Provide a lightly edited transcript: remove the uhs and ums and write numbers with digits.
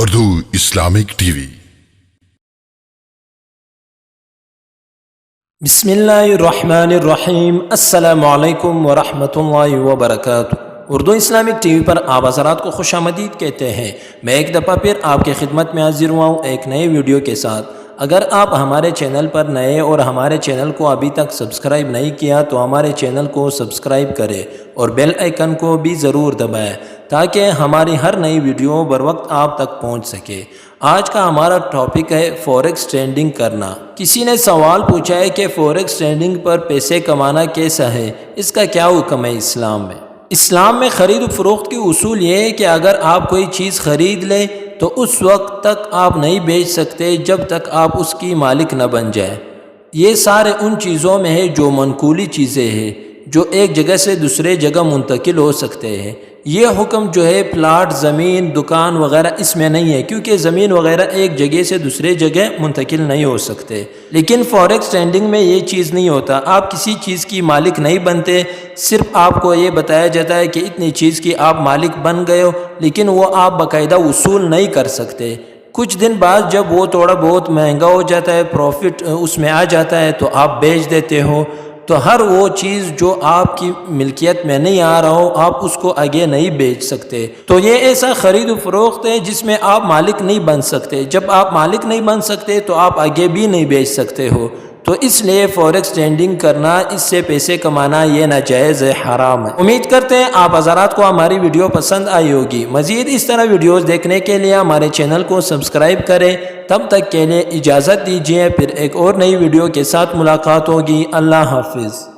Urdu Islamic T V. بسم اللہ الرحمن الرحیم۔ السلام علیکم ورحمۃ اللہ وبرکاتہ۔ اردو اسلامک ٹی وی پر آپ حضرات کو خوش آمدید کہتے ہیں۔ میں ایک دفعہ پھر آپ کی خدمت میں حاضر ہوا ہوں ایک نئے ویڈیو کے ساتھ۔ اگر آپ ہمارے چینل پر نئے اور ہمارے چینل کو ابھی تک سبسکرائب نہیں کیا تو ہمارے چینل کو سبسکرائب کریں اور بیل آئیکن کو بھی ضرور دبائیں تاکہ ہماری ہر نئی ویڈیو بر وقت آپ تک پہنچ سکے۔ آج کا ہمارا ٹاپک ہے فوریکس ٹریڈنگ کرنا۔ کسی نے سوال پوچھا ہے کہ فوریکس ٹریڈنگ پر پیسے کمانا کیسا ہے، اس کا کیا حکم ہے اسلام میں؟ اسلام میں خرید و فروخت کی اصول یہ ہے کہ اگر آپ کوئی چیز خرید لیں تو اس وقت تک آپ نہیں بیچ سکتے جب تک آپ اس کی مالک نہ بن جائے۔ یہ سارے ان چیزوں میں ہے جو منقولی چیزیں ہیں، جو ایک جگہ سے دوسرے جگہ منتقل ہو سکتے ہیں۔ یہ حکم جو ہے پلاٹ، زمین، دکان وغیرہ اس میں نہیں ہے، کیونکہ زمین وغیرہ ایک جگہ سے دوسرے جگہ منتقل نہیں ہو سکتے۔ لیکن فوریکس ٹریڈنگ میں یہ چیز نہیں ہوتا، آپ کسی چیز کی مالک نہیں بنتے، صرف آپ کو یہ بتایا جاتا ہے کہ اتنی چیز کی آپ مالک بن گئے ہو، لیکن وہ آپ باقاعدہ وصول نہیں کر سکتے۔ کچھ دن بعد جب وہ تھوڑا بہت مہنگا ہو جاتا ہے، پروفٹ اس میں آ جاتا ہے تو آپ بیچ دیتے ہو۔ تو ہر وہ چیز جو آپ کی ملکیت میں نہیں آ رہا ہو آپ اس کو آگے نہیں بیچ سکتے۔ تو یہ ایسا خرید و فروخت ہے جس میں آپ مالک نہیں بن سکتے۔ جب آپ مالک نہیں بن سکتے تو آپ آگے بھی نہیں بیچ سکتے ہو۔ تو اس لیے فوریکس ٹریڈنگ کرنا، اس سے پیسے کمانا یہ ناجائز ہے، حرام ہے۔ امید کرتے ہیں آپ حضرات کو ہماری ویڈیو پسند آئی ہوگی۔ مزید اس طرح ویڈیوز دیکھنے کے لیے ہمارے چینل کو سبسکرائب کریں۔ تب تک کے لیے اجازت دیجیے، پھر ایک اور نئی ویڈیو کے ساتھ ملاقات ہوگی۔ اللہ حافظ۔